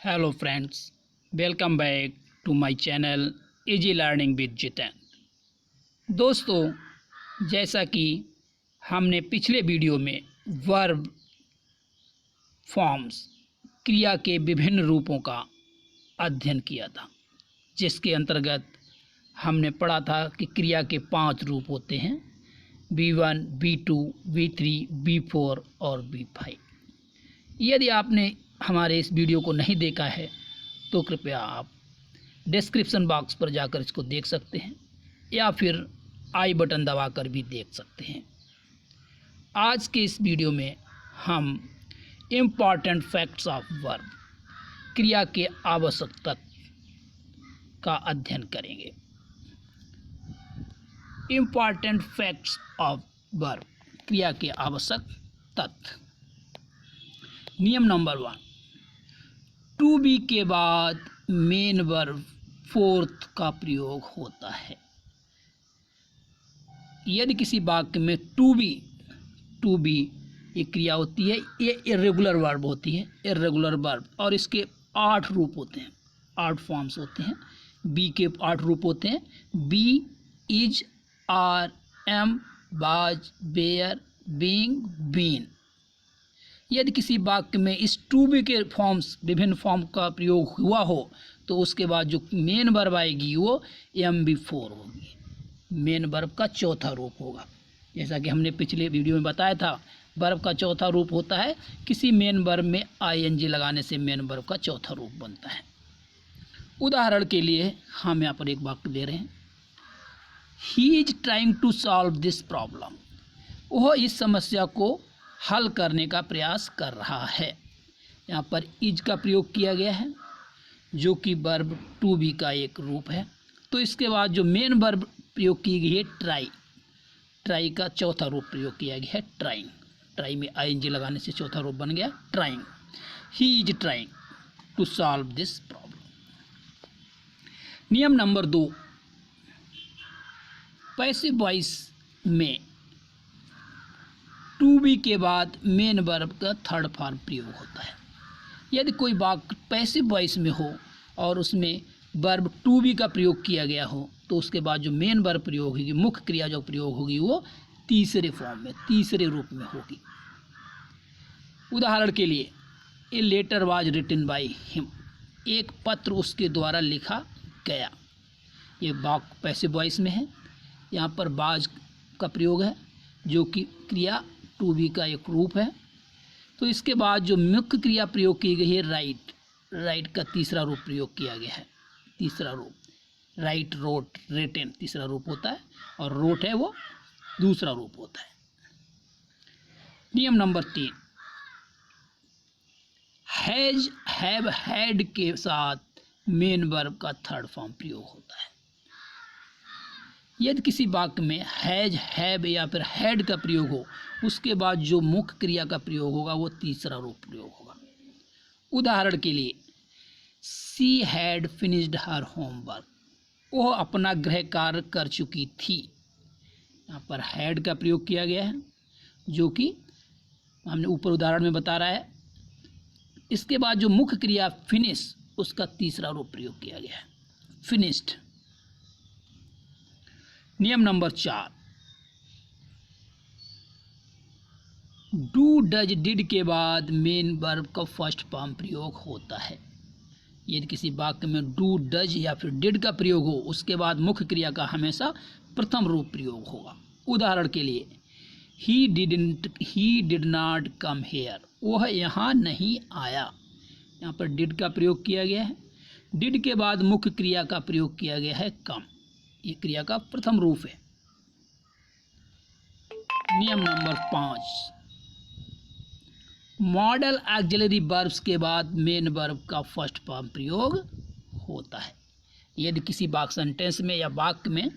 Hello friends, welcome back to my channel easy learning with Jitendra. दोस्तों, जैसा कि हमने पिछले वीडियो में वर्ब फॉर्म्स क्रिया के विभिन्न रूपों का अध्ययन किया था, जिसके अंतर्गत हमने पढ़ा था कि क्रिया के 5 रूप होते हैं: V1, V2, V3, V4 और V5। यदि आपने हमारे इस वीडियो को नहीं देखा है तो कृपया आप डिस्क्रिप्शन बॉक्स पर जाकर इसको देख सकते हैं या फिर आई बटन दबाकर भी देख सकते हैं। आज के इस वीडियो में हम इम्पॉर्टेंट फैक्ट्स ऑफ वर्ब क्रिया के आवश्यक तत्व का अध्ययन करेंगे। इम्पॉर्टेंट फैक्ट्स ऑफ वर्ब क्रिया के आवश्यक तत्व। नियम नंबर 1, टू बी के बाद मेन वर्ब फोर्थ का प्रयोग होता है। यदि किसी वाक्य में टू बी एक क्रिया होती है, ये इर्रेगुलर वर्ब होती है, इर्रेगुलर वर्ब, और इसके 8 रूप होते हैं, 8 फॉर्म्स होते हैं। बी के 8 रूप होते हैं: be, is, are, am, was, were, being, been. यदि किसी वाक्य में इस टू बी के फॉर्म्स, विभिन्न फॉर्म का प्रयोग हुआ हो तो उसके बाद जो मेन वर्ब आएगी वो MB4 होगी, मेन वर्ब का चौथा रूप होगा। जैसा कि हमने पिछले वीडियो में बताया था, वर्ब का चौथा रूप होता है, किसी मेन वर्ब में ING लगाने से मेन वर्ब का चौथा रूप बनता है। उदाहरण के लिए हम यहाँ पर एक वाक्य दे रहे हैं: he is trying to solve this problem. वह इस समस्या को हल करने का प्रयास कर रहा है। यहाँ पर इज का प्रयोग किया गया है, जो कि वर्ब टू बी का एक रूप है। तो इसके बाद जो मेन वर्ब प्रयोग की गई है ट्राई का चौथा रूप प्रयोग किया गया है, ट्राइंग। ट्राई में ING लगाने से चौथा रूप बन गया trying. He is trying to solve this problem. नियम नंबर 2, पैसिव वॉइस में टू बी के बाद मेन वर्ब का थर्ड फॉर्म प्रयोग होता है। यदि कोई वाक्य पैसिव वॉइस में हो और उसमें वर्ब टू बी का प्रयोग किया गया हो तो उसके बाद जो मेन वर्ब प्रयोग होगी, मुख्य क्रिया जो प्रयोग होगी, वो तीसरे फॉर्म में, तीसरे रूप में होगी। उदाहरण के लिए, a letter was written by him. एक पत्र उसके द्वारा लिखा गया। ये वाक्य पैसिव वॉइस में है। यहाँ पर बाज का प्रयोग है, जो कि क्रिया टू बी का एक रूप है। तो इसके बाद जो मुख्य क्रिया प्रयोग की गई है राइट का तीसरा रूप प्रयोग किया गया है। तीसरा रूप राइट, रोट, रिटन तीसरा रूप होता है, और रोट है वो दूसरा रूप होता है। नियम नंबर 3, हैज, हैव, हैड के साथ मेन वर्ब का थर्ड फॉर्म प्रयोग होता है। यदि किसी वाक्य में हैज, हैव या फिर हैड का प्रयोग हो, उसके बाद जो मुख्य क्रिया का प्रयोग होगा वो तीसरा रूप प्रयोग होगा। उदाहरण के लिए, she had finished her homework. वह अपना गृह कार्य कर चुकी थी। यहाँ पर हैड का प्रयोग किया गया है, जो कि हमने ऊपर उदाहरण में बता रहा है। इसके बाद जो मुख्य क्रिया फिनिश, उसका तीसरा रूप प्रयोग किया गया है, फिनिश्ड। नियम नंबर 4, डू, डज, डिड के बाद मेन वर्ब का फर्स्ट फॉर्म प्रयोग होता है। यदि किसी वाक्य में डू, डज या फिर डिड का प्रयोग हो, उसके बाद मुख्य क्रिया का हमेशा प्रथम रूप प्रयोग होगा। उदाहरण के लिए, he did not come here. वह यहाँ नहीं आया। यहाँ पर डिड का प्रयोग किया गया है। डिड के बाद मुख्य क्रिया का प्रयोग किया गया है कम। ये क्रिया का प्रथम रूप है। नियम नंबर 5, मॉडल ऑक्सिलरी वर्ब्स के बाद मेन वर्ब का फर्स्ट फॉर्म प्रयोग होता है। यदि किसी वाक्य सेंटेंस में या वाक्य में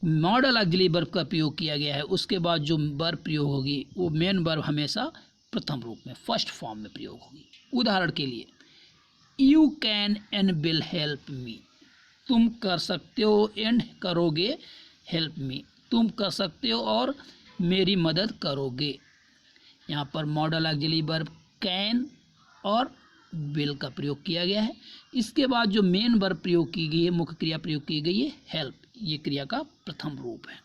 मॉडल ऑक्सिलरी वर्ब का प्रयोग किया गया है, उसके बाद जो वर्ब प्रयोग होगी वो मेन वर्ब हमेशा प्रथम रूप में, फर्स्ट फॉर्म में प्रयोग होगी। उदाहरण के लिए, you can and will help me. तुम कर सकते हो एंड करोगे, हेल्प मी तुम कर सकते हो और मेरी मदद करोगे। यहाँ पर मॉडल ऑक्सिलरी वर्ब कैन और विल का प्रयोग किया गया है। इसके बाद जो मेन वर्ब प्रयोग की गई है, मुख्य क्रिया प्रयोग की गई है हेल्प, ये क्रिया का प्रथम रूप है।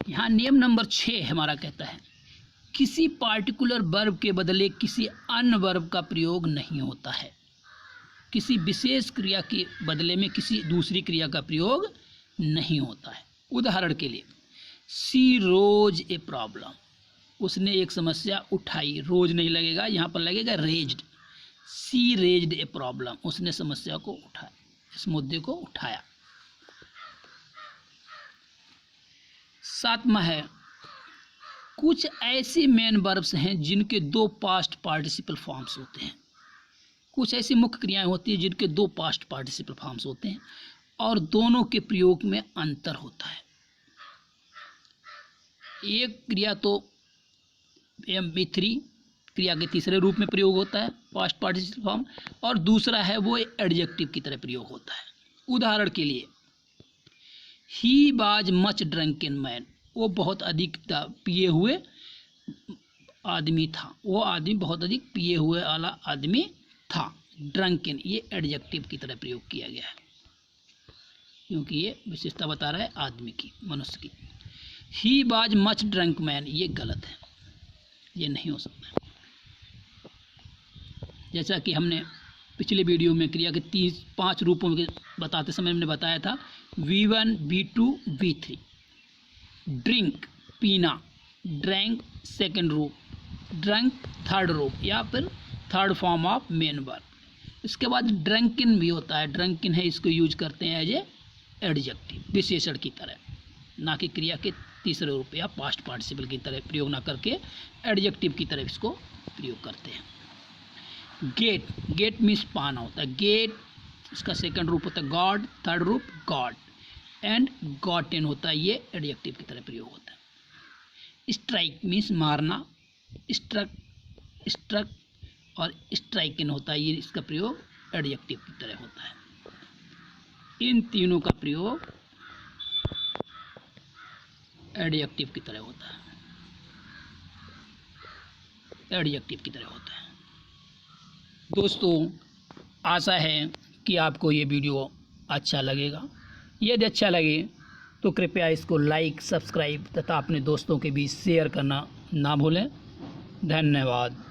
यहाँ नियम नंबर 6 हमारा कहता है किसी पार्टिकुलर वर्ब के बदले किसी अन्य वर्ब का प्रयोग नहीं होता है। किसी विशेष क्रिया के बदले में किसी दूसरी क्रिया का प्रयोग नहीं होता है। उदाहरण के लिए, शी रोज ए प्रॉब्लम, उसने एक समस्या उठाई, रोज नहीं लगेगा, यहाँ पर लगेगा raised. She raised a problem, उसने समस्या को उठाया, इस मुद्दे को उठाया। 7वां है, कुछ ऐसे मेन वर्ब्स हैं जिनके 2 पास्ट पार्टिसिपल फॉर्म्स होते हैं। कुछ ऐसी मुख्य क्रियाएं होती हैं जिनके 2 पास्ट पार्टिसिपल फॉर्म्स होते हैं और दोनों के प्रयोग में अंतर होता है। एक क्रिया तो MP3 क्रिया के तीसरे रूप में प्रयोग होता है पास्ट पार्टिसिपल फॉर्म, और दूसरा है वो एडजेक्टिव की तरह प्रयोग होता है। उदाहरण के लिए, he was much drunken man, वो बहुत अधिक पिए हुए आदमी था, वो आदमी बहुत अधिक पिए हुए वाला आदमी था। ड्रंकन ये एडजेक्टिव की तरह प्रयोग किया गया है क्योंकि ये विशेषता बता रहा है आदमी की, मनुष्य की। He was much drunk man ये गलत है, ये नहीं हो सकता। जैसा कि हमने पिछले वीडियो में क्रिया के 5 रूपों के बताते समय हमने बताया था, V1 V2 V3। ड्रिंक पीना, ड्रैंक सेकंड रूप, ड्रंक थर्ड रूप या फिर third form of main verb. इसके बाद ड्रंकिन भी होता है, ड्रंकिन है, इसको यूज करते हैं एज ए एडजेक्टिव, विशेषण की तरह, ना कि क्रिया के तीसरे रूप या पास्ट पार्टिसिपल की तरह प्रयोग ना करके एडजेक्टिव की तरह इसको प्रयोग करते हैं। गेट, गेट मीन्स पाना होता है, गेट इसका सेकंड रूप होता है गॉड, थर्ड रूप गॉड, एंड गॉटेन होता है, ये एडजेक्टिव की तरह प्रयोग होता है। स्ट्राइक मीन्स मारना, स्ट्रक, स्ट्रक और स्ट्राइकिन होता है, ये इसका प्रयोग एडजेक्टिव की तरह होता है। इन तीनों का प्रयोग एडजेक्टिव की तरह होता है, एडजेक्टिव की तरह होता है। दोस्तों, आशा है कि आपको ये वीडियो अच्छा लगेगा। यदि अच्छा लगे तो कृपया इसको लाइक, सब्सक्राइब तथा अपने दोस्तों के बीच शेयर करना ना भूलें। धन्यवाद।